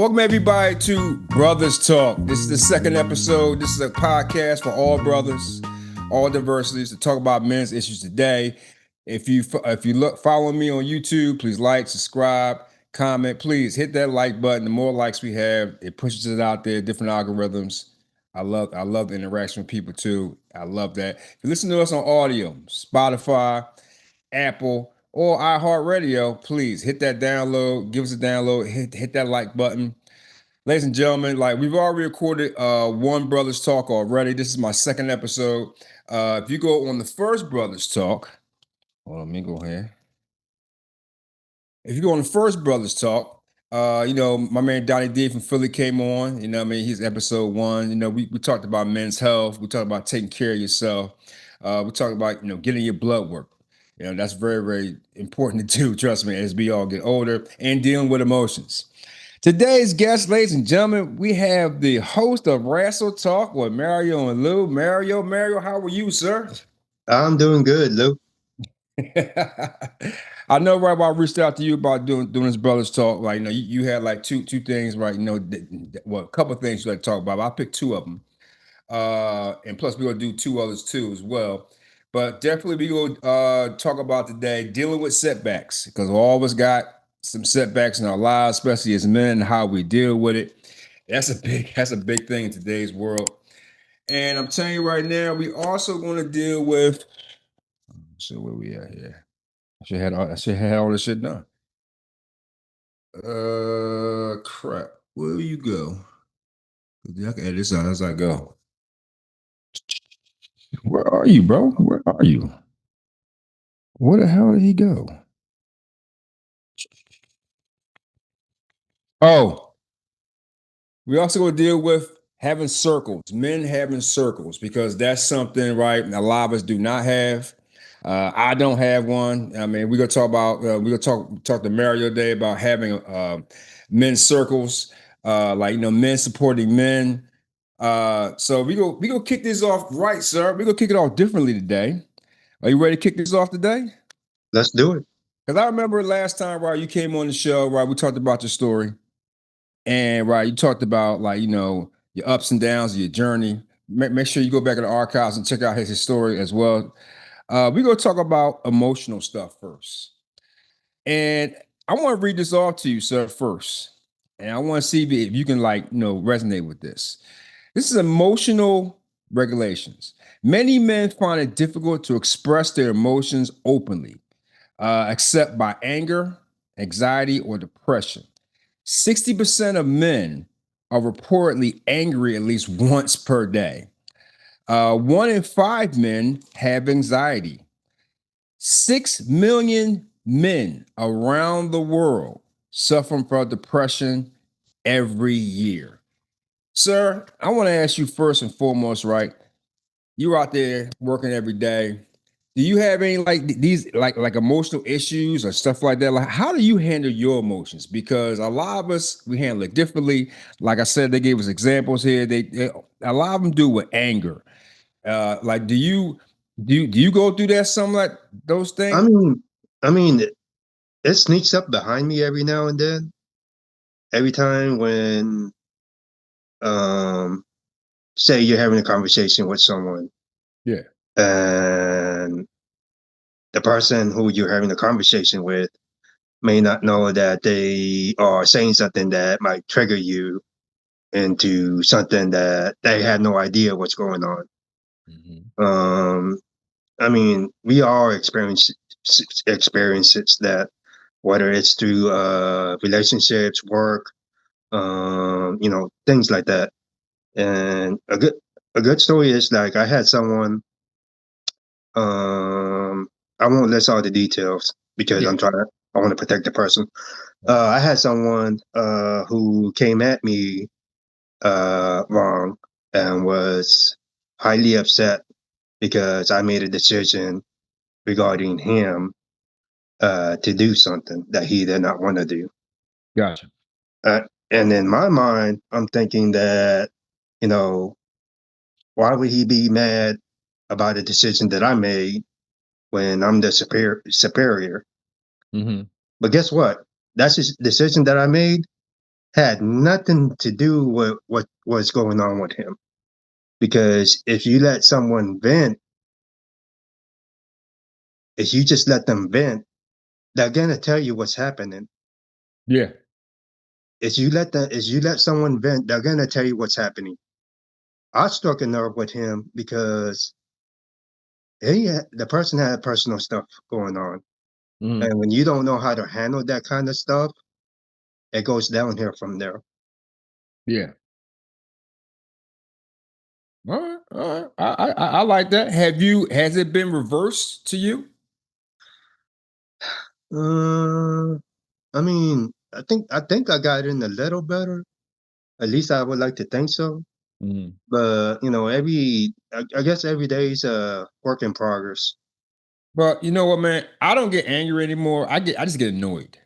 Welcome everybody to Brothers Talk. This is the second episode. This is a podcast for all brothers, all diversities to talk about men's issues today. If you follow me on YouTube, please like, subscribe, comment. Please hit that like button. The more likes we have, it pushes it out there. Different algorithms. I love the interaction with people too. I love that. If you listen to us on audio, Spotify, Apple, or iHeartRadio, please hit that download. Give us a download. Hit that like button. Ladies and gentlemen, like we've already recorded one Brothers Talk already. This is my second episode. If you go on the first Brothers Talk, hold on, let me go here. If you go on the first Brothers Talk, my man Donnie D from Philly came on. He's episode 1. We talked about men's health. We talked about taking care of yourself. We talked about, getting your blood work. That's very, very important to do, trust me, as we all get older and dealing with emotions. Today's guest, ladies and gentlemen, we have the host of WRASTLE Talk with Mario and Lou. Mario, how are you, sir? I'm doing good, Lou. I know, right, while I reached out to you about doing this Brothers Talk, like, you had like two things, right? A couple of things you like to talk about. But I picked 2 of them. And plus we're gonna do 2 others too as well. But definitely we go talk about today dealing with setbacks, because all of us got some setbacks in our lives, especially as men, and how we deal with it. That's a big thing in today's world. And I'm telling you right now, we also going to deal with. So where we at here? I should have had all this shit done. Crap. Where you go? I can edit this out as I go. Where are you, bro? Where are you? Where the hell did he go? Oh, we also going to deal with having circles, men having circles, because that's something, right, a lot of us do not have. I don't have one. I mean, we're going to talk about, we're going to talk to Mario today about having men's circles, men supporting men. So we go kick this off right, sir. We're going to kick it off differently today. Are you ready to kick this off today? Let's do it. Because I remember last time, right, you came on the show, right, we talked about your story. And, right, you talked about, your ups and downs of your journey. Make sure you go back in the archives and check out his story as well. We're going to talk about emotional stuff first. And I want to read this off to you, sir, first. And I want to see if you can, resonate with this. This is emotional regulations. Many men find it difficult to express their emotions openly, except by anger, anxiety, or depression. 60% of men are reportedly angry at least once per day. 1 in 5 men have anxiety. 6 million men around the world suffer from depression every year. Sir, I want to ask you first and foremost, right? You're out there working every day. Do you have any these emotional issues or stuff like that? Like, how do you handle your emotions? Because a lot of us, we handle it differently. Like I said, they gave us examples here. A lot of them do with anger. Do you go through that, some like those I things? mean, I mean, it sneaks up behind me every now and then. Every time when, um, say you're having a conversation with someone, Yeah. and the person who you're having a conversation with may not know that they are saying something that might trigger you into something that they had no idea what's going on. Mm-hmm. We all experiences that, whether it's through relationships, work, things like that. And a good story is, like, I had someone. I won't list all the details because Yeah. I want to protect the person. I had someone who came at me wrong and was highly upset because I made a decision regarding him to do something that he did not want to do. Gotcha. And in my mind, I'm thinking that, you know, why would he be mad about a decision that I made when I'm the superior? Mm-hmm. But guess what? That's his decision that I made. had nothing to do with what was going on with him. Because if you let someone vent, if you just let them vent, they're gonna tell you what's happening. Yeah. If you let someone vent, they're gonna tell you what's happening. I struck a nerve with him because the person had personal stuff going on, Mhm. and when you don't know how to handle that kind of stuff, it goes downhill from there. Yeah. All right. All right. I like that. Has it been reversed to you? Uh, I mean, I think I got in a little better. At least I would like to think so. Mhm. But I guess every day is a work in progress. But you know what, man? I don't get angry anymore. I just get annoyed.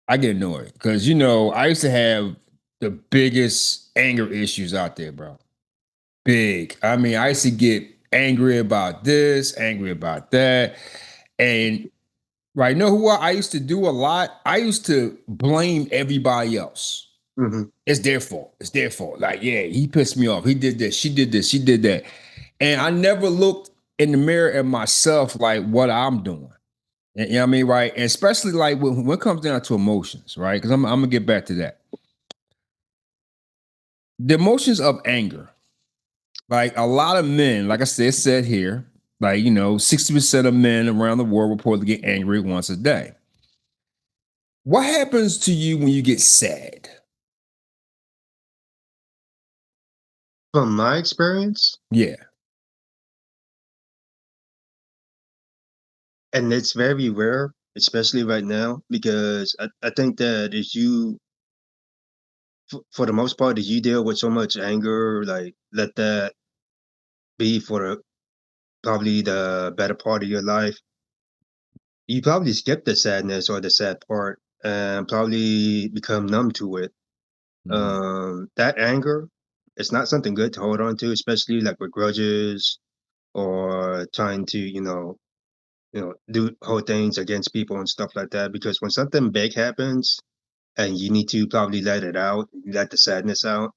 I get annoyed because I used to have the biggest anger issues out there, bro. Big. I mean, I used to get angry about this, angry about that. And right, know who I used to do a lot? I used to blame everybody else. Hmm. It's their fault. It's their fault. Like, yeah, he pissed me off. He did this. She did this. She did that. And I never looked in the mirror at myself like what I'm doing. You know what I mean? Right. And especially like when it comes down to emotions, right? Because I'm gonna get back to that. The emotions of anger. Like a lot of men, like I said here, like 60% of men around the world reportedly get angry once a day. What happens to you when you get sad? From my experience, Yeah. and it's very rare, especially right now, because I think that for the most part, if you deal with so much anger, like let that be for probably the better part of your life, you probably skip the sadness or the sad part and probably become numb to it. Mhm. That anger, it's not something good to hold on to, especially like with grudges or trying to, do whole things against people and stuff like that. Because when something big happens and you need to probably let it out, let the sadness out,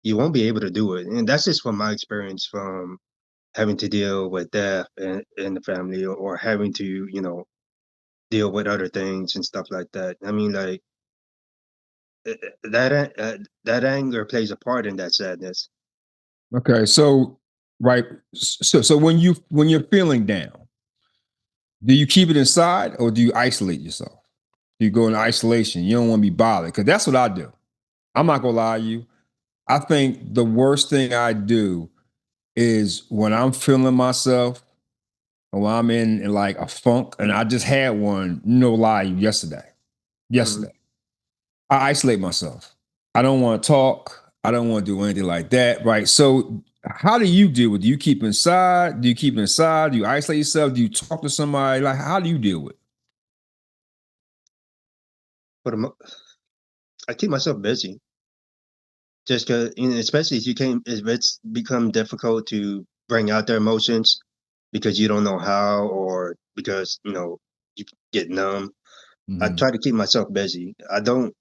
you won't be able to do it. And that's just from my experience from having to deal with death in the family or having to, deal with other things and stuff like that. I mean, like that anger plays a part in that sadness. Okay. So right. So when you're feeling down, do you keep it inside or do you isolate yourself? Do you go in isolation? You don't want to be bothered because that's what I do. I'm not gonna lie to you. I think the worst thing I do is when I'm feeling myself or when I'm in like a funk, and I just had one, no lie, yesterday. Mhm. Yesterday. I isolate myself. I don't want to talk. I don't want to do anything like that. Right. So how do you deal with it? Do you keep inside? Do you keep inside? Do you isolate yourself? Do you talk to somebody? Like, how do you deal with it? For the I keep myself busy. Just because, especially if it's become difficult to bring out their emotions because you don't know how or because, you get numb. I Mhm. try to keep myself busy. I don't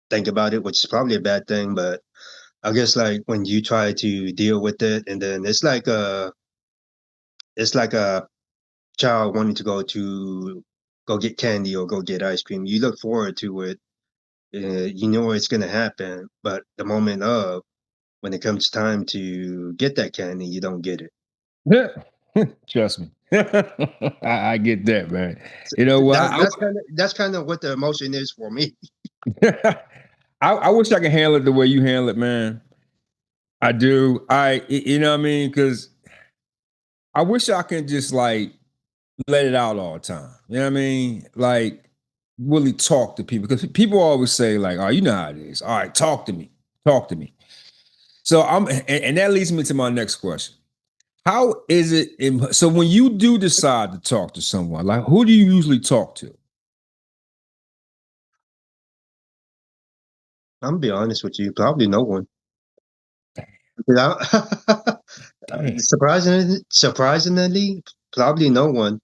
think about it, which is probably a bad thing, but I guess like when you try to deal with it and then it's like a child wanting to go get candy or go get ice cream. You look forward to it. You know it's going to happen, but the moment of when it comes time to get that candy, you don't get it. Yeah. Trust me. I get that, man. You know what? That's kind of what the emotion is for me. I wish I could handle it the way you handle it, man. I do. You know what I mean? Because I wish I could just like let it out all the time. You know what I mean? Like really talk to people because people always say like, "Oh, you know how it is." All right, talk to me. Talk to me. So and that leads me to my next question. How is it? So when you do decide to talk to someone, like who do you usually talk to? I'm gonna be honest with you, probably no one. Yeah. Damn. Surprisingly, probably no one.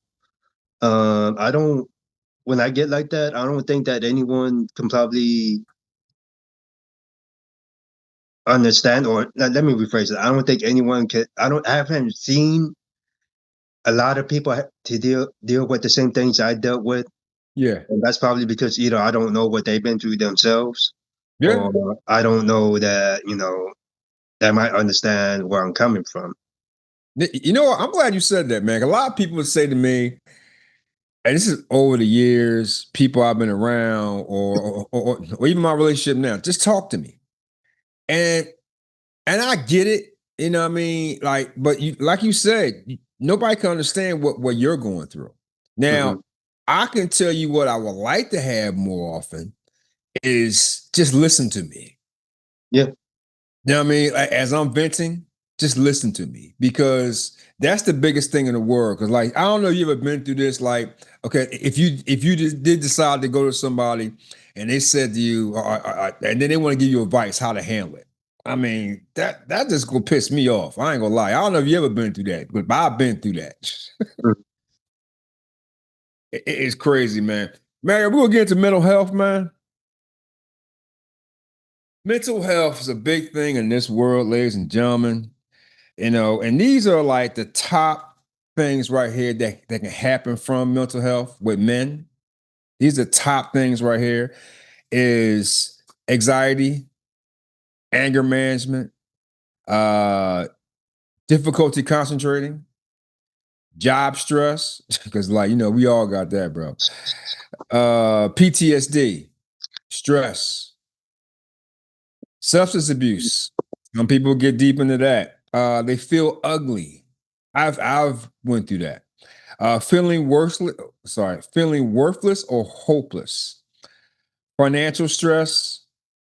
I don't. When I get like that, I don't think that anyone can probably. understand, or let me rephrase it. I don't think anyone can. I haven't seen a lot of people to deal with the same things I dealt with, Yeah. and that's probably because either I don't know what they've been through themselves, Yeah. or I don't know that they might understand where I'm coming from. You know what? I'm glad you said that, man. A lot of people would say to me, and this is over the years, people I've been around, or even my relationship now, just talk to me. And I get it, you know what I mean? Like, but you like you said, nobody can understand what you're going through. Hmm. Now, I can tell you what I would like to have more often is just listen to me. Yeah. You know what I mean? Like, as I'm venting, just listen to me because that's the biggest thing in the world. Because, like, I don't know if you ever been through this. Like, okay, if you just did decide to go to somebody and they said to you, and then they want to give you advice how to handle it. I mean, that just gonna piss me off. I ain't gonna lie. I don't know if you ever been through that, but I've been through that. Mm. It's crazy, man. Man, we're gonna get into mental health, man. Mental health is a big thing in this world, ladies and gentlemen. And these are like the top things right here that can happen from mental health with men. These are top things right here is anxiety, anger management, uh, difficulty concentrating, job stress, because like, we all got that, bro. PTSD, stress, substance abuse. Some people get deep into that. They feel ugly. I've went through that. Feeling worthless or hopeless, financial stress,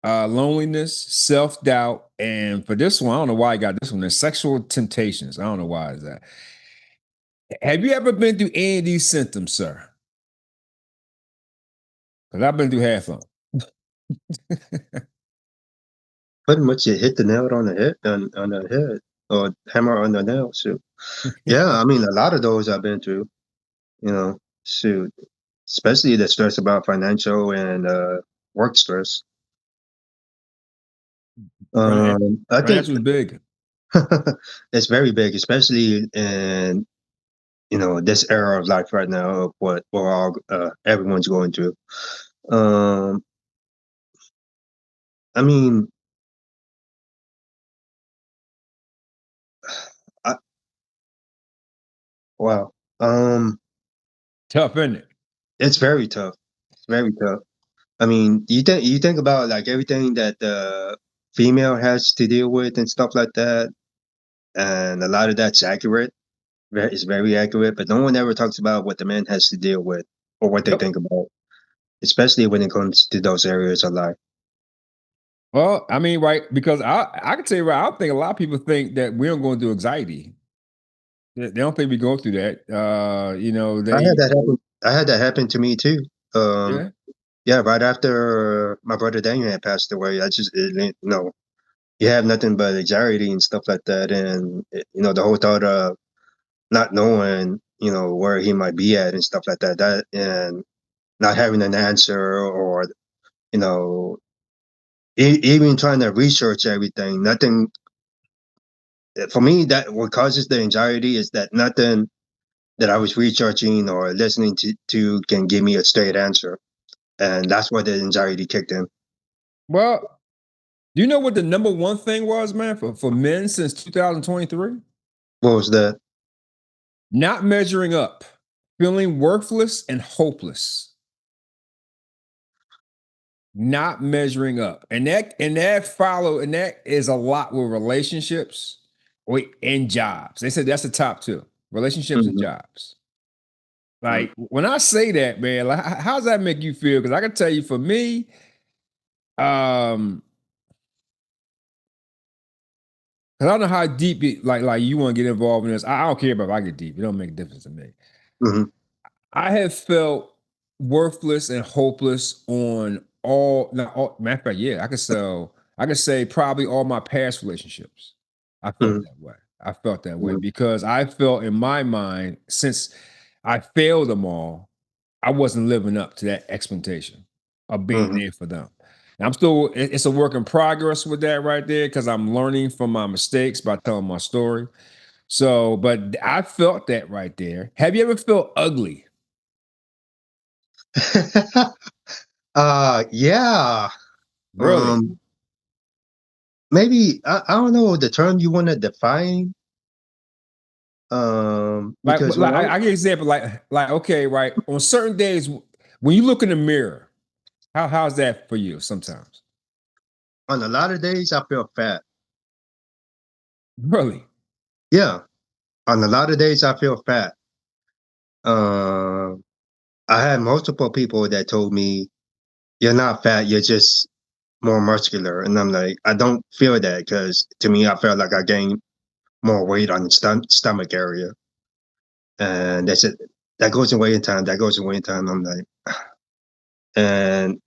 loneliness, self-doubt, and for this one, I don't know why I got this one. There's sexual temptations. I don't know why is that. Have you ever been through any of these symptoms, sir? Because I've been through half of them. Pretty much, you hit the nail on the head, on the head, or hammer on the nail. Shoot. Yeah, I mean, a lot of those I've been through. Shoot, especially the stress about financial and work stress. I think Financial is big. it's very big, especially in this era of life right now of what we're all everyone's going through. Um, I mean, I, wow, Tough, isn't it? it's very tough. It's very tough. I mean, you think about like everything that the female has to deal with and stuff like that, and a lot of that's accurate. It's very accurate, but no one ever talks about what the man has to deal with or what they Yep. think about, especially when it comes to those areas of life. Well, I mean, right, because I can tell you right, I think a lot of people think that we don't go through anxiety. They don't think we go through that. I had They that happen. I had that happen to me too. yeah. Yeah, right after my brother Daniel had passed away, I just you have nothing but anxiety and stuff like that, and the whole thought of not knowing where he might be at and stuff like that. That and not having an answer, or you know even trying to research everything. Nothing for me, that what causes the anxiety is that nothing that I was researching or listening to can give me a straight answer, and that's where the anxiety kicked in. Well, do you know what the number one thing was, man, for men since 2023? What was that? Not measuring up, feeling worthless and hopeless. Not measuring up. And that is a lot with relationships and jobs. They said that's the top two. Relationships and Mhm, jobs. mhm. Like when I say that, man, like how does that make you feel? Because I can tell you for me, um, because I don't know how deep like you want to get involved in this. I don't care about if I get deep. It don't make a difference to me. Mhm, I have felt worthless and hopeless on all, not all, matter of fact, yeah, I could say probably all my past relationships. I felt mhm, that way. I felt that way mhm, because I felt in my mind, since I failed them all, I wasn't living up to that expectation of being mhm, there for them. I'm still, it's a work in progress with that right there because I'm learning from my mistakes by telling my story. So, but I felt that right there. Have you ever felt ugly? Yeah. Really? Maybe I don't know the term you want to define. Like, Because when I give you an example, like, okay, right. On certain days, when you look in the mirror, how's that for you sometimes? on a lot of days I feel fat. Really? Yeah, on a lot of days I feel fat. Um, I had multiple people that told me you're not fat, you're just more muscular, and I'm like, I don't feel that because to me I felt like I gained more weight on the stomach area, and they said that goes away in time. That goes away in time. I'm like, and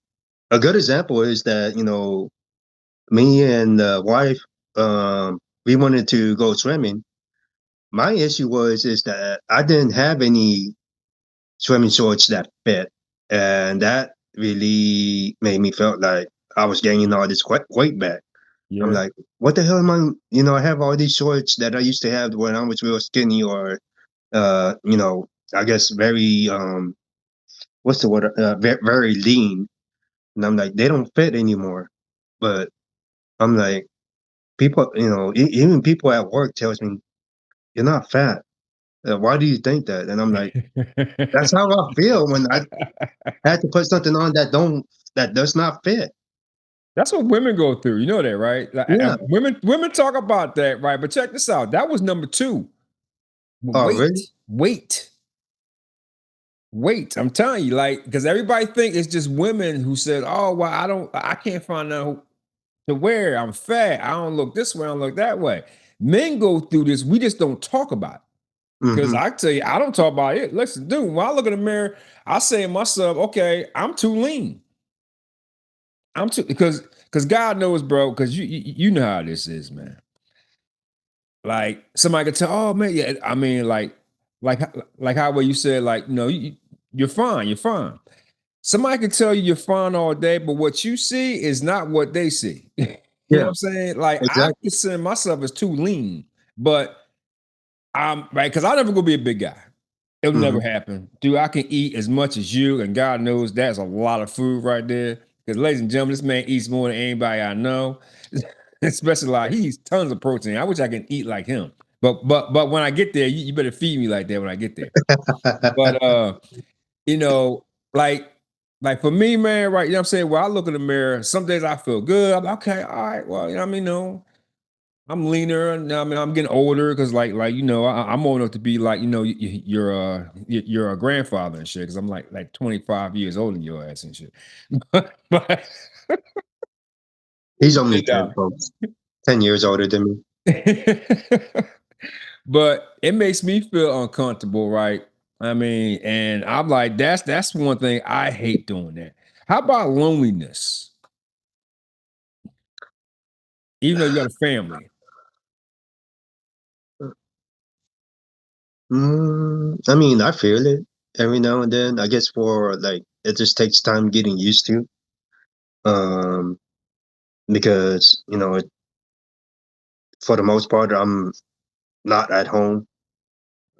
a good example is that me and the wife, we wanted to go swimming. My issue is that I didn't have any swimming shorts that fit, and that really made me felt like I was gaining all this weight back. I'm Yeah. like, what the hell am I? I have all these shorts that I used to have when I was real skinny, or I guess very what's the word? Very lean, and I'm like, they don't fit anymore. But I'm like, people, even people at work tells me you're not fat. Why do you think that? And I'm like, that's how I feel when I had to put something on that does not fit. That's what women go through. You know that, right? Like, Yeah. women talk about that, right? But check this out. That was number two. Oh, really? Wait. I'm telling you, like, because everybody think it's just women who said, "Oh, well, I can't find out to wear. I'm fat. I don't look this way. I don't look that way." Men go through this. We just don't talk about it. Because Hmm. I tell you, I don't talk about it. Listen, dude, when I look in the mirror, I say to myself, "Okay, I'm too lean. I'm too because God knows, bro. Because you know how this is, man. Like somebody could tell, oh man, yeah. I mean, like like how you said, like no, you're fine, you're fine. Somebody could tell you you're fine all day, but what you see is not what they see. You know what Yeah, I'm saying? Like I exactly. consider myself as too lean, but I'm right because I never gonna be a big guy. It'll never Hmm. happen. Dude, I can eat as much as you, and God knows that's a lot of food right there. Because, ladies and gentlemen, this man eats more than anybody I know. Especially like he eats tons of protein. I wish I can eat like him. But when I get there, you better feed me like that when I get there. But you know, like like for me, man, right? You know what I'm saying? Well, I look in the mirror, some days I feel good. I'm like, okay, all right, well, you know what I mean? No, I'm leaner, and I mean I'm getting older because I'm old enough to be like you're a grandfather and shit because I'm like 25 years older than your ass and shit. but He's only you 10, folks. 10 years older than me. but it makes me feel uncomfortable, right? I mean, and I'm like, that's one thing I hate doing that. How about loneliness? Even though you got a family. I mean, I feel it every now and then. I guess for like, it just takes time getting used to. Um, because for the most part, I'm not at home.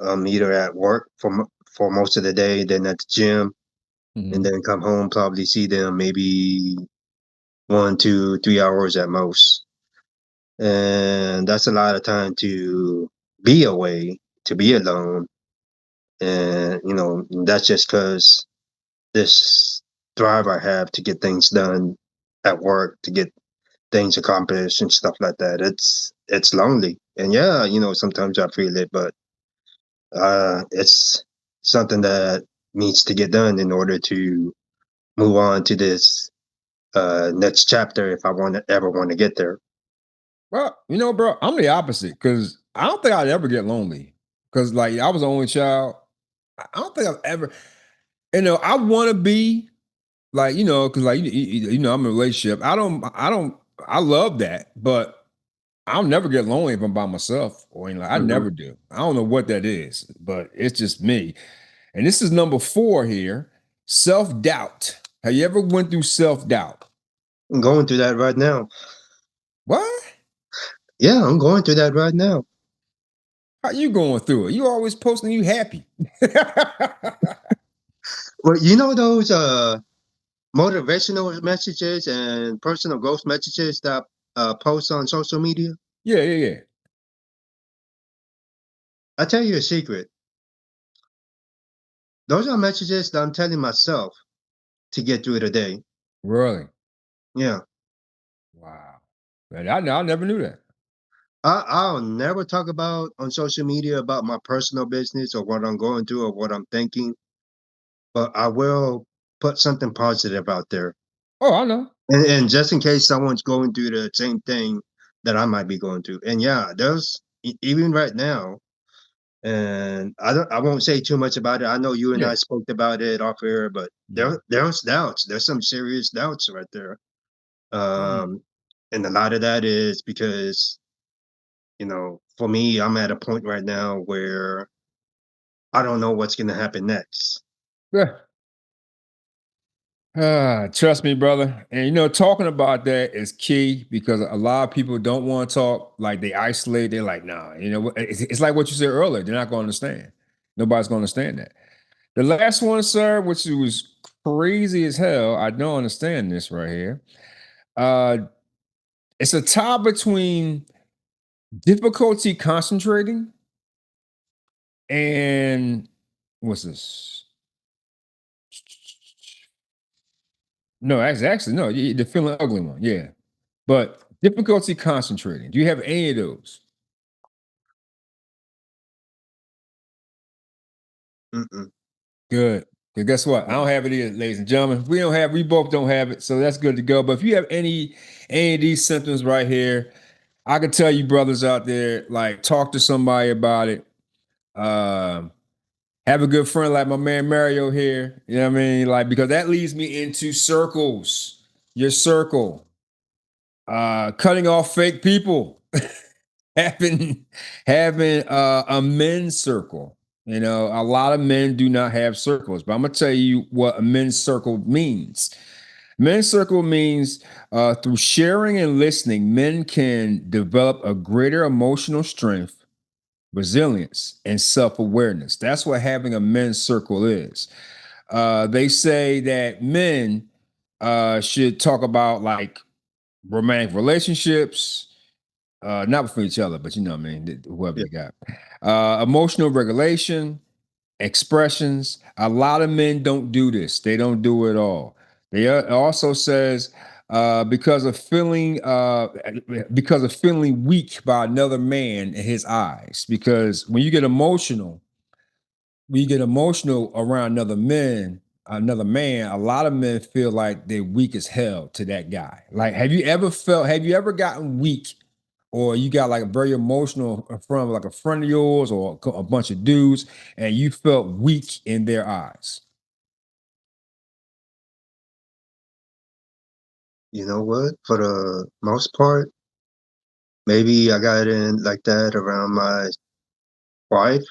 I'm either at work for most of the day, then at the gym, and Mhm. then come home, probably see them maybe 1, 2, 3 hours at most. And that's a lot of time to be away, to be alone. And, that's just because this drive I have to get things done at work, to get things accomplished and stuff like that. It's lonely. And yeah, sometimes I feel it, but it's something that needs to get done in order to move on to this next chapter if I ever want to get there. Well, bro, I'm the opposite because I don't think I'd ever get lonely. Because like I was the only child. I don't think I've ever, I want to be like, because like I'm in a relationship. I love that, but I'll never get lonely if I'm by myself or anything. I Hmm. never do. I don't know what that is, but it's just me. And this is number 4 here. Self-doubt. Have you ever went through self-doubt? I'm going through that right now. What? Yeah, I'm going through that right now. How you going through it? You always posting you happy. Well, you know those motivational messages and personal growth messages that post on social media? Yeah, yeah, yeah. I tell you a secret. Those are messages that I'm telling myself to get through the day. Really? Yeah. Wow. Man, I never knew that. I'll never talk about on social media about my personal business or what I'm going through or what I'm thinking, but I will put something positive out there. Oh, I know. And just in case someone's going through the same thing that I might be going through. And yeah, there's even right now, and I won't say too much about it. I know you and Yeah. I spoke about it off air, but Yeah. there's doubts. There's some serious doubts right there. Mm. Um, and a lot of that is because, for me, I'm at a point right now where I don't know what's gonna happen next. Yeah. Trust me, brother. And talking about that is key because a lot of people don't want to talk. Like they isolate. They're like, nah. It's like what you said earlier. They're not going to understand. Nobody's going to understand that. The last one, sir, which was crazy as hell. I don't understand this right here. Uh, it's a tie between difficulty concentrating and what's this? No, actually no. The feeling ugly one. Yeah, but difficulty concentrating. Do you have any of those? Mm-mm. Good. 'Cause guess what? I No. don't have it either, ladies and gentlemen. We both don't have it, so that's good to go. But if you have any of these symptoms right here, I can tell you, brothers out there, like talk to somebody about it. Um, have a good friend like my man Mario here. You know what I mean? Like, because that leads me into circles. Your circle. Cutting off fake people. having having a men's circle. A lot of men do not have circles, but I'm gonna tell you what a men's circle means. Men's circle means through sharing and listening, men can develop a greater emotional strength, resilience, and self-awareness. That's what having a men's circle is. They say that men should talk about like romantic relationships, not for each other, but you know what I mean, whoever Yeah. you got. Emotional regulation, expressions. A lot of men don't do this. They don't do it all. They also says because of feeling weak by another man in his eyes. Because when you get emotional around another man, a lot of men feel like they're weak as hell to that guy. Like, have you ever gotten weak or you got like a very emotional from like a friend of yours or a bunch of dudes and you felt weak in their eyes? You know what? For the most part, maybe I got in like that around my wife,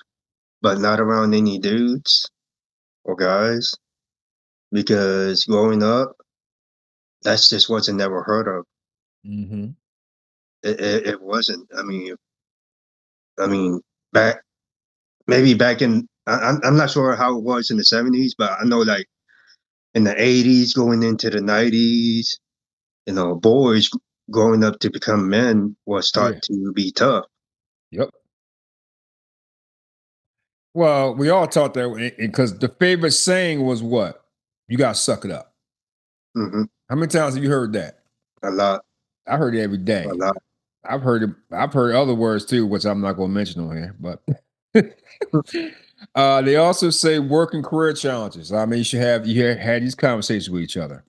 but not around any dudes or guys because growing up, that's just wasn't never heard of. Mm-hmm. It wasn't. I mean, back maybe back in I'm not sure how it was in the '70s, but I know like in the '80s, going into the '90s, boys growing up to become men was taught Yeah. to be tough. Yep. Well, we all taught that because the favorite saying was what? You got to suck it up. Hmm. How many times have you heard that? A lot, I heard it every a day. lot. I've heard it. I've heard other words too, which I'm not going to mention on here. But they also say work and career challenges. I mean, had these conversations with each other.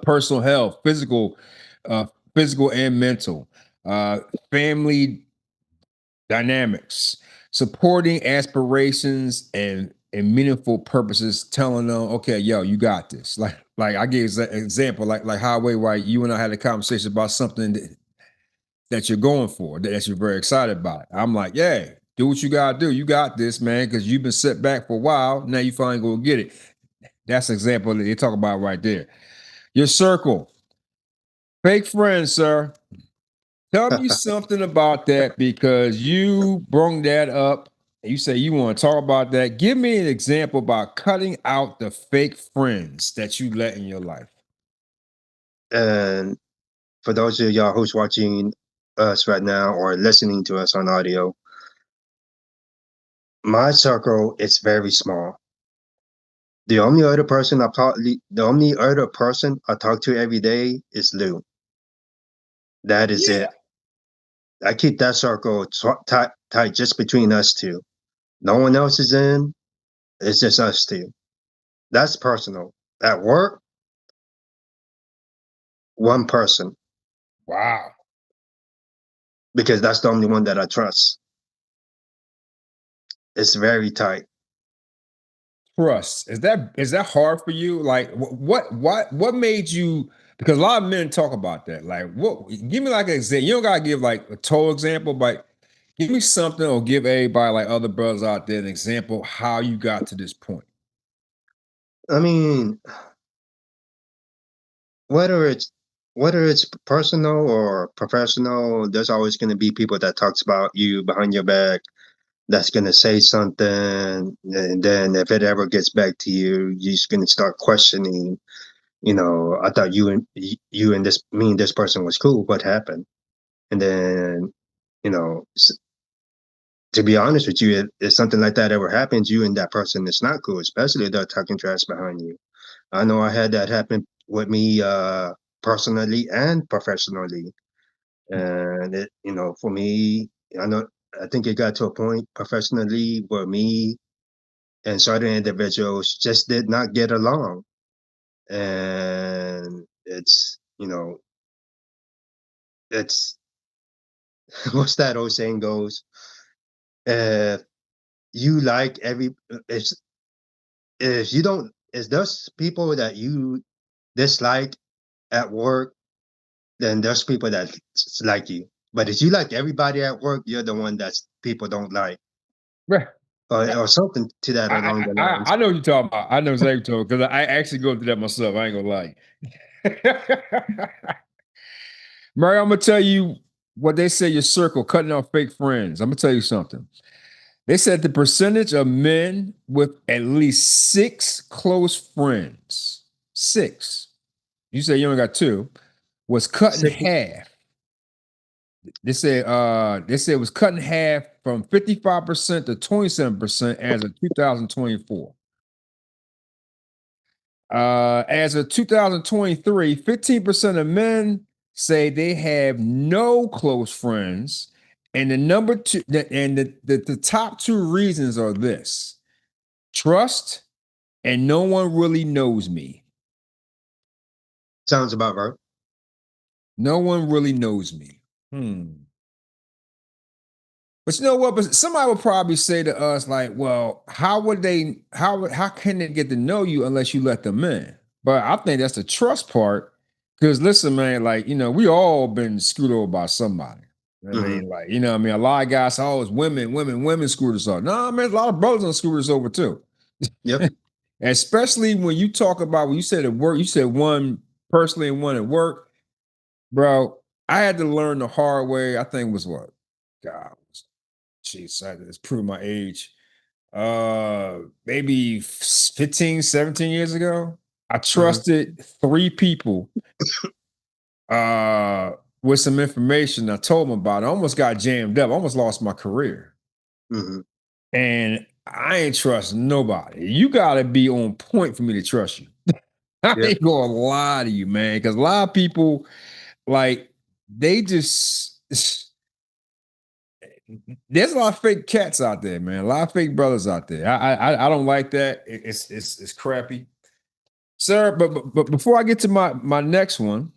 Personal health, uh, physical and mental, family dynamics, supporting aspirations and meaningful purposes, telling them, okay, yo, you got this. Like I gave an example, like Highway, right? You and I had a conversation about something that you're going for, that you're very excited about. I'm like, yeah, do what you gotta do. You got this, man, because you've been set back for a while. Now you finally go get it. That's an example that they talk about right there. Your circle. Fake friends, sir. Tell me something about that because you brung that up. You say you want to talk about that. Give me an example about cutting out the fake friends that you let in your life. And for those of y'all who's watching us right now or listening to us on audio, my circle is very small. The only other person I talk to every day is Lou. That is Yeah. it. I keep that circle tight just between us two. No one else is in. It's just us two. That's personal. At work, one person, Wow. because that's the only one that I trust. It's very tight. Trust. Is that hard for you? Like what made you, because a lot of men talk about that. Like what, give me like an example. You don't gotta give like a total example, but give me something or give everybody like other brothers out there an example how you got to this point. I mean, whether it's whether it's personal or professional, there's always going to be people that talks about you behind your back. That's going to say something, and then if it ever gets back to you, you're just going to start questioning. I thought you and this me and this person was cool. What happened? And then, you know, s- to be honest with you, if something like that ever happens, you and that person is not cool, especially if they're talking trash behind you. I know I had that happen with me personally and professionally. And for me, I know I think it got to a point professionally where me and certain individuals just did not get along. And it's what's that old saying goes? If you like every if you don't if there's people that you dislike at work, then there's people that like you. But if you like everybody at work, you're the one that people don't like, Right. or something to that along the lines. I know what you're talking about. I know exactly what you're talking because I actually go through that myself. I ain't gonna lie. Mary, I'm gonna tell you what they say your circle, cutting off fake friends. I'm gonna tell you something. They said the percentage of men with at least 6 close friends, 6, you say you only got 2, was cut in Sick- half. They said it was cut in half from 55% to 27% as of 2024. As of 2023, 15% of men say they have no close friends. And the number two, and the top 2 reasons are this: trust, and no one really knows me. Sounds about right. No one really knows me. But you know what? But somebody would probably say to us, like, well, how can they get to know you unless you let them in? But I think that's the trust part. Because listen, man, like, we all been screwed over by somebody. I Hmm. mean, like, what I mean, a lot of guys say, oh, it's women screwed us over. No, man, a lot of brothers done screwed us over too. Yep. Especially when you talk about, when you said at work, you said one personally and one at work, bro. I had to learn the hard way. I think it was what? God, jeez, it's proving my age. Maybe 15, 17 years ago. I Hmm. trusted 3 people uh with some information. I told them about it. I almost got jammed up. I almost lost my career. Hmm. And I ain't trust nobody. You gotta be on point for me to trust you. I Yep. ain't gonna lie to you, man. Because a lot of people, like, they just there's a lot of fake cats out there, man. A lot of fake brothers out there. I don't like that. It's crappy, sir. But before I get to my next one,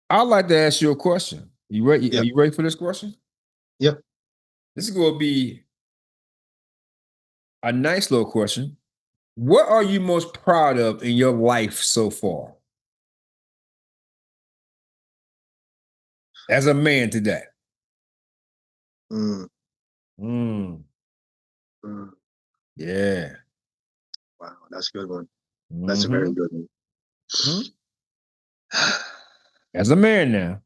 I'd like to ask you a question. You ready? Are Yep. you ready for this question? Yep. This is going to be a nice little question. What are you most proud of in your life so far as a man today? Mm. Mm, Mm. yeah. Wow, that's a good one. That's a very Mm-hmm. good one. As a man now.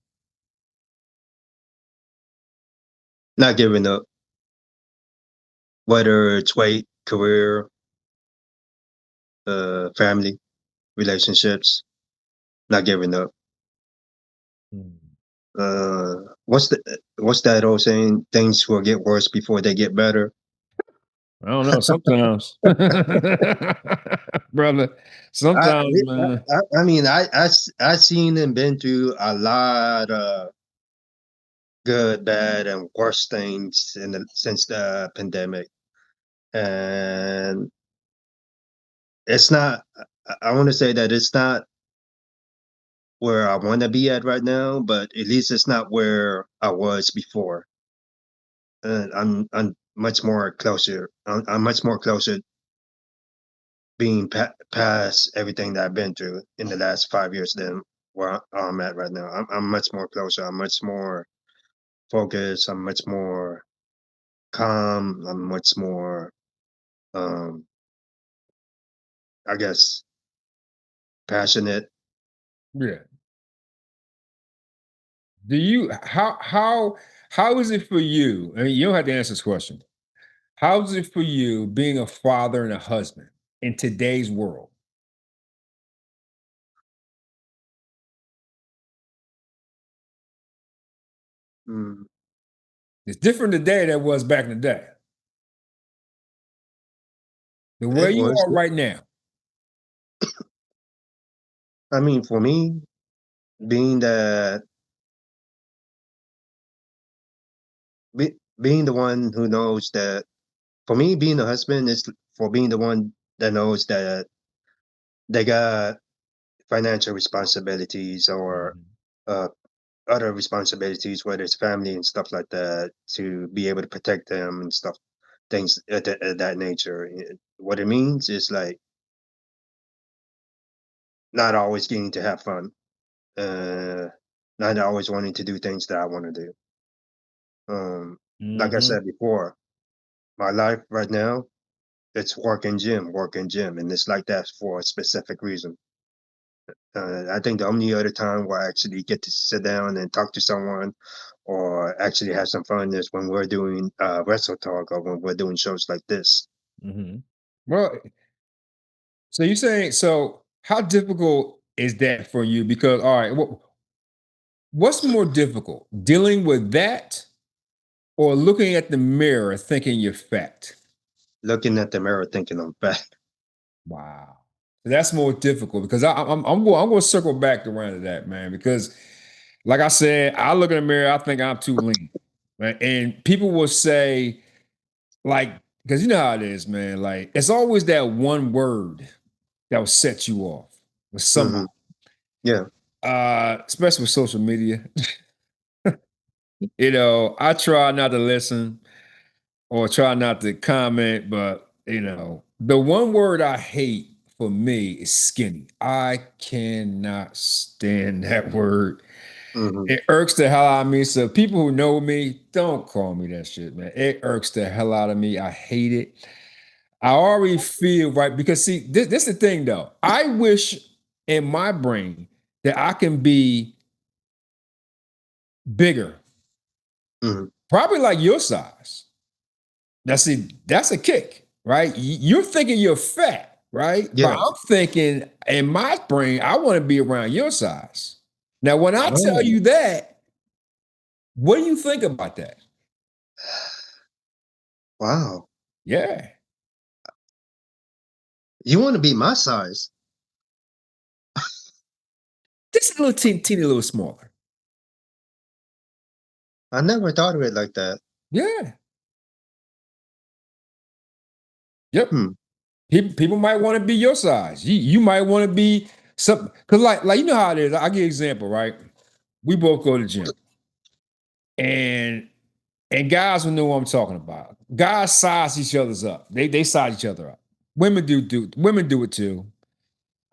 Not giving up, whether it's weight, career, family, relationships. Not giving up. Uh, what's that old saying? Things will get worse before they get better. I don't know. Sometimes, brother. I Sometimes, man. I mean I seen and been through a lot of good, bad, and worse things since the pandemic, and it's not. I want to say that it's not where I want to be at right now, but at least it's not where I was before. And I'm much more closer. I'm much more closer being past everything that I've been through in the last 5 years than where I'm at right now. I'm much more closer. I'm much more focused. I'm much more calm. I'm much more, um, I guess, passionate. Yeah. Do you how is it for you? I mean, you don't have to answer this question. How is it for you being a father and a husband in today's world? Mm, It's different today than it was back in the day. The way it you was. are right now. I mean, for me, being that being the one who knows that, for me, being a husband is for being the one that knows that they got financial responsibilities or Mhm. uh, other responsibilities, whether it's family and stuff like that, to be able to protect them and stuff, things of that nature. What it means is like not always getting to have fun, uh, not always wanting to do things that I want to do. Like I Mhm. said before, my life right now, it's work and gym, and it's like that for a specific reason. I think the only other time where I actually get to sit down and talk to someone or actually have some fun is when we're doing Wrestle Talk or when we're doing shows like this. Mhm. Well, so you're saying so how difficult is that for you? Because all right, what's more difficult? Dealing with that or looking at the mirror thinking you're fat? Looking at the mirror, thinking I'm fat. Wow. That's more difficult because I'm going to circle back around to that, man. Because, like I said, I look in the mirror, I think I'm too lean, right? And people will say, like, because you know how it is, man. Like, it's always that one word that will set you off with somebody, Hmm. Yeah. especially with social media. I try not to listen or try not to comment, but the one word I hate for me is skinny. I cannot stand that word. Hmm. It irks the hell out of me. So people who know me, don't call me that shit, man. It irks the hell out of me. I hate it. I already feel right because see, this is the thing though. I wish in my brain that I can be bigger, Hmm. probably like your size. That's a kick, right? You're thinking you're fat, right? But Yeah. I'm thinking in my brain, I want to be around your size. Now, when I tell Oh, you that, what do you think about that? wow. Yeah, You want to be my size? just a little teeny little smaller. I never thought of it like that. Yeah, yep. Hmm. People might want to be your size. You might want to be some because like you know how it is. I'll give you an example, right? We both go to the gym. And guys will know what I'm talking about. Guys size each other's up. They size each other up. Women do it too.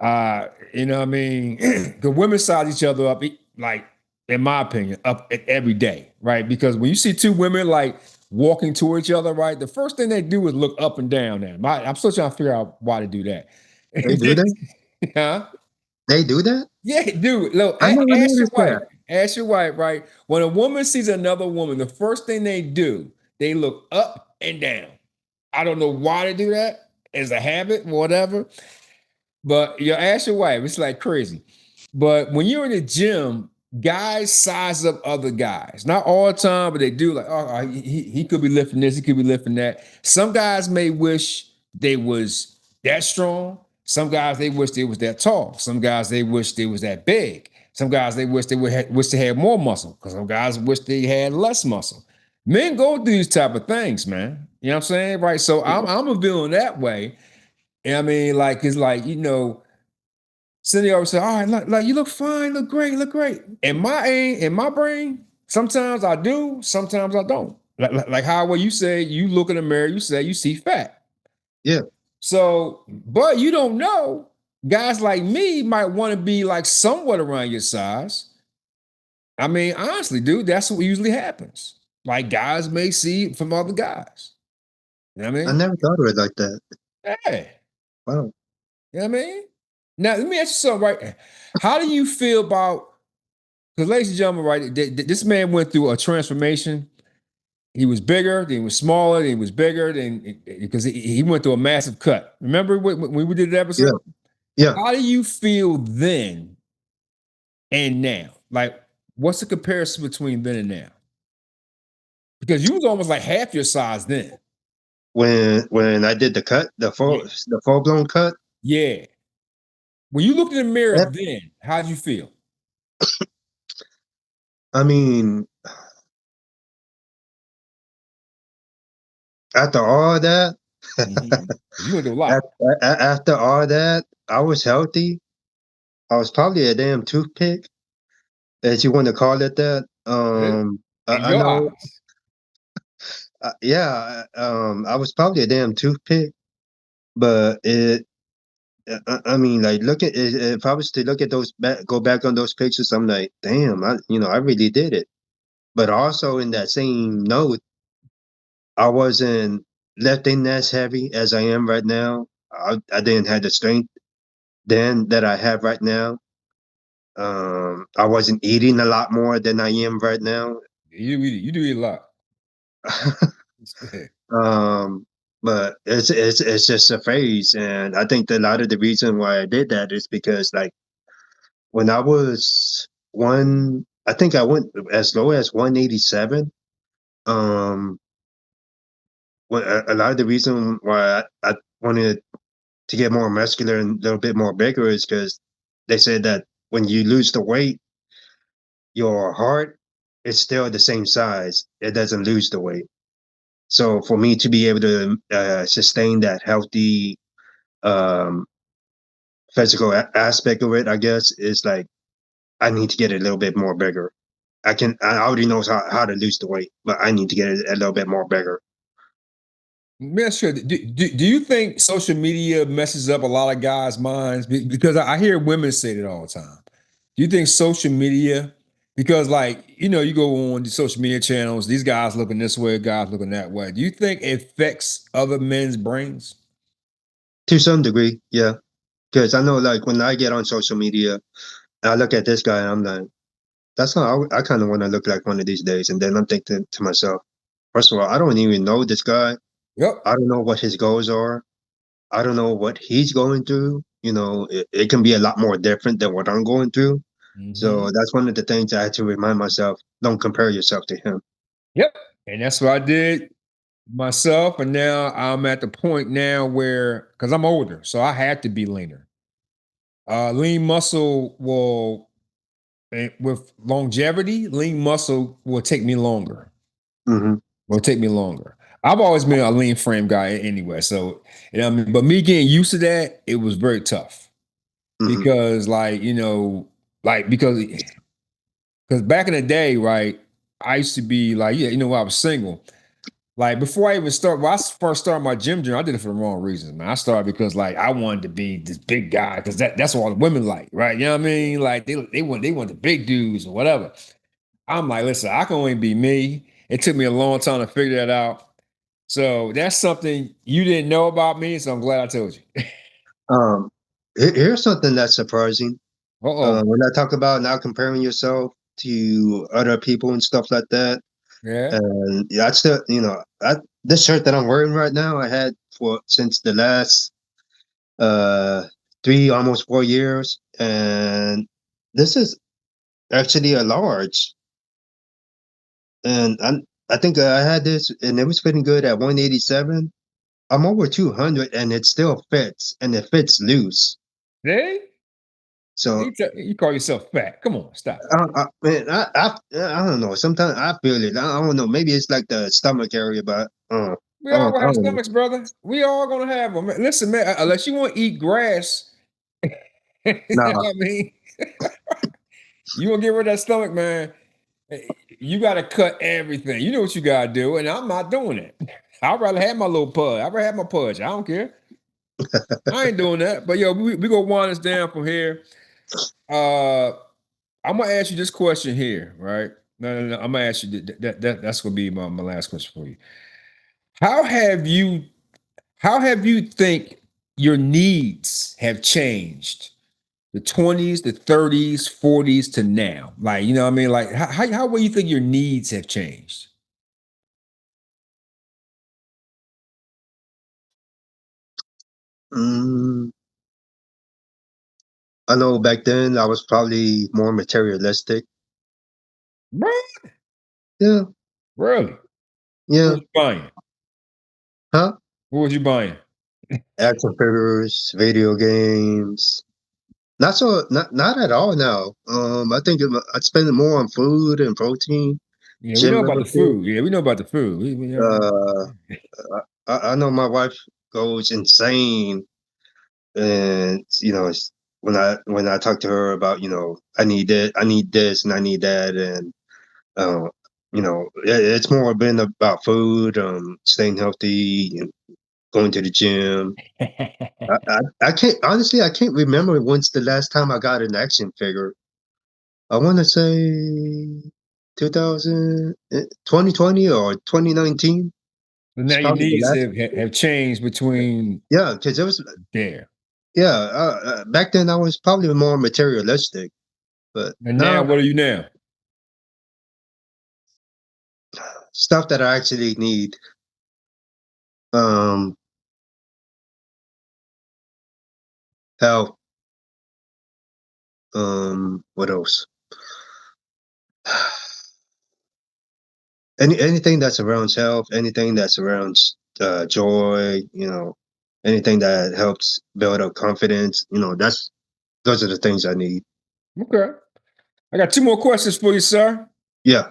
You know what I mean? The women size each other up, like in my opinion, up every day, right? Because when you see two women like walking toward each other, right, the first thing they do is look up and down at them. I'm still trying to figure out why to do that. They do that? Huh? They do that? Yeah, dude. Look, I never ask your noticed wife. that. Ask your wife, right? When a woman sees another woman, the first thing they do, they look up and down. I don't know why they do that. As a habit, whatever. But you ask your wife, it's like crazy. But when you're in the gym, guys size up other guys. Not all the time, but they do. Like, oh, he could be lifting this, he could be lifting that. Some guys may wish they was that strong. Some guys they wish they was that tall. Some guys they wish they was that big. Some guys they wish wish they had more muscle. Because some guys wish they had less muscle. Men go through these type of things, man. You know what I'm saying? Right. So I'm a feeling that way. And I mean, like, it's like, Cindy always say, all right, like you look fine, look great, look great. In my brain, sometimes I do, sometimes I don't. Like how well you say you look in the mirror, you say you see fat. Yeah, So, but you don't know. Guys like me might want to be like somewhat around your size. I mean, honestly, dude, that's what usually happens. Like guys may see from other guys. You know what I I mean? never thought of it like that. Hey. Wow. You know what I mean? Now, let me ask you something, right? How do you feel about, because ladies and gentlemen, right, this man went through a transformation. He was bigger, then he was smaller, then he was bigger, then because he went through a massive cut. Remember when we did the Yeah, episode? yeah. How do you feel then and now? Like, what's the comparison between then and now? Because you was almost like half your size then. When I did the cut, Yeah. the full blown cut, Yeah. When you looked in the mirror that, then, how'd you feel? I mean, after all that, Mhm. You went through a after, lot. after all that, I was healthy. I was probably a damn toothpick, as you want to call it that. Yeah. In I your know, eyes. yeah, I was probably a damn toothpick, but I mean, like, look at if I was to look at go back on those pictures, I'm like, damn, I really did it. But also in that same note, I wasn't lifting as heavy as I am right now. I didn't have the strength then that I have right now. I wasn't eating a lot more than I am right now. You do eat a lot. um, but it's just a phase, and I think that a lot of the reason why I did that is because like when I was I think I went as low as 187. Um, a lot of the reason why I wanted to get more muscular and a little bit more bigger is because they said that when you lose the weight, your heart is still the same size. It doesn't lose the weight. So for me to be able to sustain that healthy um, physical aspect of it, I guess is like I need to get a little bit more bigger. I already know how to lose the weight, but I need to get it a little bit more bigger. Man, sure. Do you think social media messes up a lot of guys' minds? Because I hear women say that all the time. Do you think social media, because like, you go on the social media channels, these guys looking this way, guys looking that way. Do you think it affects other men's brains? To some degree, yeah. Because I know, like, when I get on social media, I look at this guy and I'm like, that's how I kind of want to look like one of these days. And then I'm thinking to myself, first of all, I don't even know this guy. Yep. I don't know what his goals are. I don't know what he's going through. It can be a lot more different than what I'm going through. So Hmm. that's one of the things I had to remind myself: don't compare yourself to him. Yep. And that's what I did myself. And now I'm at the point now where, because I'm older, so I had to be leaner. Lean muscle will, with longevity, lean muscle will take me longer. Hmm. Will take me longer. I've always been a lean frame guy anyway. So, I mean, but me getting used to that, it was very tough Hmm. because, like, like, because back in the day, right, I used to be like, yeah, when I was single. Like before I even start, when I first started my gym journey, I did it for the wrong reasons, man. I started because like I wanted to be this big guy because that's what all the women like, right? You know what I mean? Like they want the big dudes or whatever. I'm like, listen, I can only be me. It took me a long time to figure that out. So that's something you didn't know about me. So I'm glad I told you. Um, here's something that's surprising. Uh-oh. When I talk about not comparing yourself to other people and stuff like that, Yeah. and yeah, I still, this shirt that I'm wearing right now, I had for since the last uh 3 almost 4 years, and this is actually a large, and I think I had this, and it was fitting good at 187. I'm over 200, and it still fits, and it fits loose. Hey, So you call yourself fat. Come on, stop it. man, I don't know. Sometimes I feel it. I don't know. Maybe it's like the stomach area, but We all I gonna have don't know. stomachs, brother. We all gonna have them. Listen, man, unless you want to eat grass, you know Nah, what I mean? You want to get rid of that stomach, man. You got to cut everything. You know what you got to do, and I'm not doing it. I'd rather have my little pudge. I'd rather have my pudge. I don't care. I ain't doing that. But yo, we gonna wind this down from here. Uh, I'm gonna ask you this question here, right? No. I'm gonna ask you that's gonna be my last question for you. How have you how have you think your needs have changed? The 20s, the 30s, 40s to now. Like, you know what I mean? Like how will you think your needs have changed? mm, I know back then I was probably more materialistic. Bro, Yeah, really? What yeah, was you buying? huh? What was you buying? Action figures, video games. Not at all now. I think I'd spend more on food and protein, Yeah, we know gym about the membership. food. Yeah, we know about the food. Uh, I know my wife goes insane, and when I talk to her about I need this, and I need that, and uh, it's more been about food, staying healthy, and going to the gym. I can't honestly, I can't remember when's the last time I got an action figure. I want to say 2020 or 2019. So It's now your probably the needs last. have changed between Yeah, because it was. there. Yeah, back then I was probably more materialistic, but And now now what are you now? stuff that I actually need. Um, Health. What else? Anything that surrounds health, anything that surrounds joy. Anything that helps build up confidence. Those are the things I need. Okay. I got two more questions for you, sir. Yeah.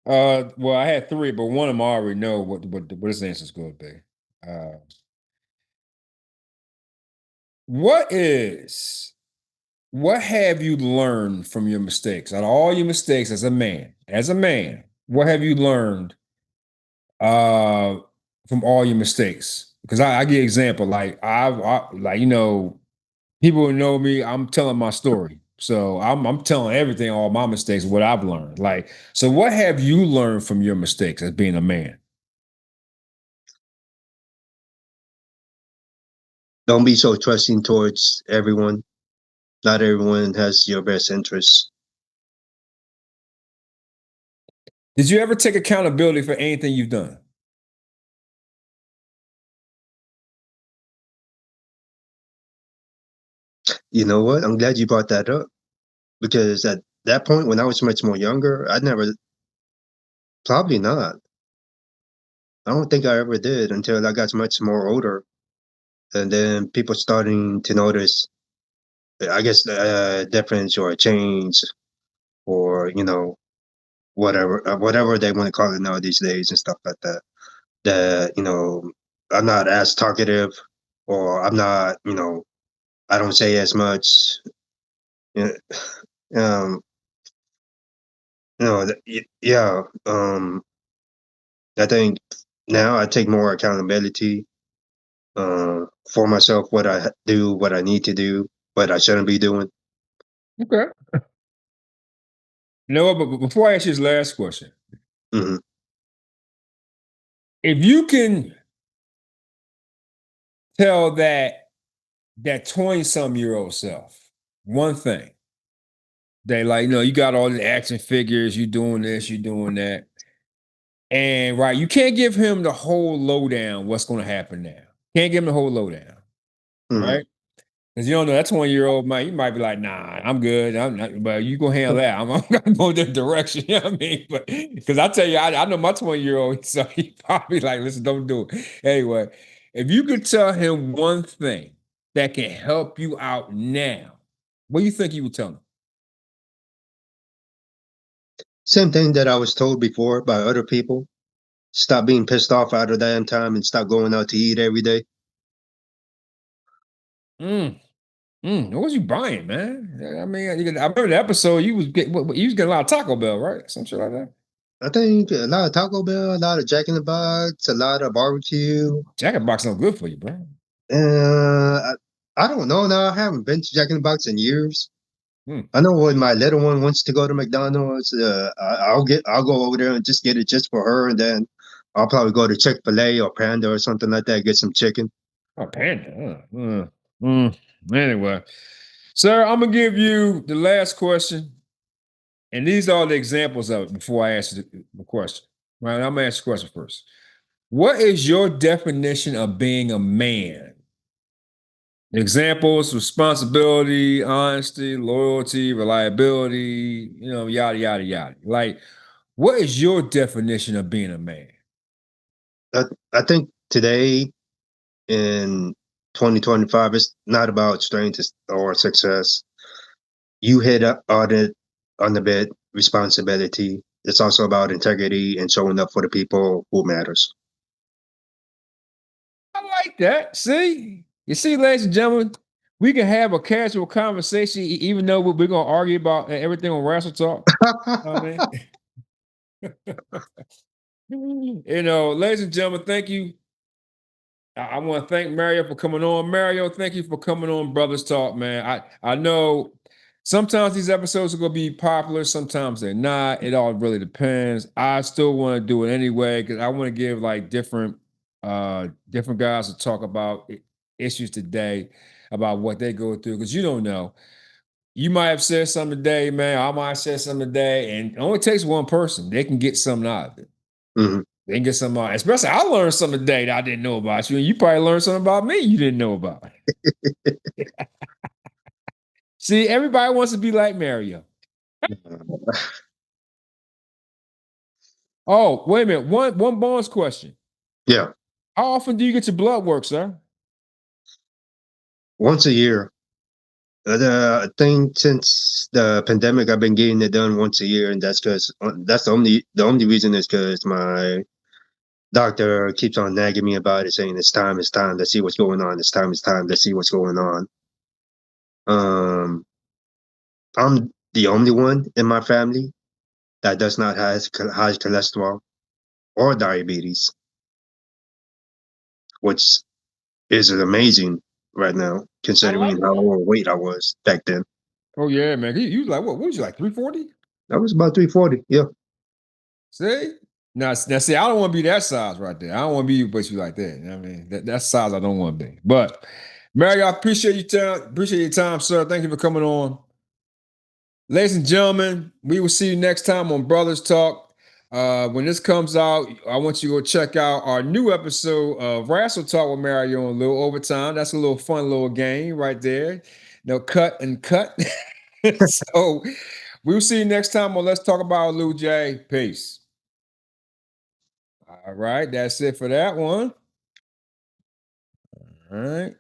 Well, I had three, but one of them I already know what his answer is going to be. Uh, what is what have you learned from your mistakes? Out of all your mistakes as a man, what have you learned uh from all your mistakes? Because I give example, like like people who know me, I'm telling my story. So I'm telling everything, all my mistakes, what I've learned. Like, so what have you learned from your mistakes as being a man? Don't be so trusting towards everyone. Not everyone has your best interests. Did you ever take accountability for anything you've done? You know what? I'm glad you brought that up because at that point, when I was much more younger, I never, probably not. I don't think I ever did until I got much more older. And then people starting to notice, I guess, difference or a change or, whatever they want to call it now these days and stuff like that. That, I'm not as talkative or I'm not, I don't say as much. Yeah, Um, yeah. I think now I take more accountability for myself, what I do, what I need to do, what I shouldn't be doing. Okay. You know what? But before I ask you this last question, Hmm. if you can tell that 20 some year old self, one thing. They like, you got all the action figures, you doing this, you doing that. And right, you can't give him the whole lowdown, what's going to happen now. Can't give him the whole lowdown, Mhm. right? Because you don't know that 20-year-old man, you might be like, nah, I'm good. I'm not, but you go handle that. I'm gonna go that direction. You know what I mean? But because I tell you, I know my 20-year-old, so he probably like, listen, don't do it. Anyway, if you could tell him one thing that can help you out now, what do you think you would tell him? Same thing that I was told before by other people. Stop being pissed off out of damn time and stop going out to eat every day. What was you buying, man? I mean, I remember the episode you was getting, you was getting a lot of Taco Bell, right? Some shit like that. I think a lot of Taco Bell, a lot of Jack in the Box, a lot of barbecue. Jack in the Box no good for you, bro. I don't know now. I haven't been to Jack in the Box in years. Hmm. I know when my little one wants to go to McDonald's, I'll go over there and just get it just for her, and then I'll probably go to Chick-fil-A or Panda or something like that, get some chicken. Oh, Panda. Anyway, sir, I'm gonna give you the last question, and these are the examples of it before I ask you the question. Right, I'm gonna ask the question first. What is your definition of being a man? Examples: responsibility, honesty, loyalty, reliability. Yada yada yada. Like, what is your definition of being a man? I, I think today in 2025, it's not about strength or success. You hit up on it on the bit responsibility. It's also about integrity and showing up for the people who matters. I like that. See, you see, ladies and gentlemen, we can have a casual conversation, even though we're going to argue about everything on Wrestle Talk. I mean, ladies and gentlemen, thank you. I want to thank Mario for coming on. Mario, thank you for coming on Brothers Talk, man. I know sometimes these episodes are going to be popular, sometimes they're not. It all really depends. I still want to do it anyway because I want to give like different guys to talk about issues today, about what they go through, because you don't know. You might have said something today, man. I might have said something today, and it only takes one person. They can get something out of it. Mhm. They can get something out. Especially, I learned something today that I didn't know about you, and you probably learned something about me you didn't know about. See, everybody wants to be like Mario. Oh, wait a minute. One bonus question. Yeah, How often do you get your blood work, sir? once a year. I think since the pandemic, I've been getting it done once a year, and that's because that's the only reason is because my doctor keeps on nagging me about it, saying it's time to see what's going on. It's time to see what's going on. Um, I'm the only one in my family that does not have high cholesterol or diabetes, which is amazing right now, I considering like how that. overweight I was back then. Oh, yeah, man. You like what? What was you like, 340? I was about 340. Yeah. See? Now, see, I don't want to be that size right there. I don't want to be but you like that. You know what I mean, that's size I don't want to be. But Mario, I appreciate your time, sir. Thank you for coming on. Ladies and gentlemen, we will see you next time on Brothers Talk. When this comes out, I want you to go check out our new episode of WRASTLE Talk with Mario and a little overtime. That's a little fun little game right there. No cut and cut. So we'll see you next time on Let's Talk About Lou J. Peace. All right, that's it for that one. All right.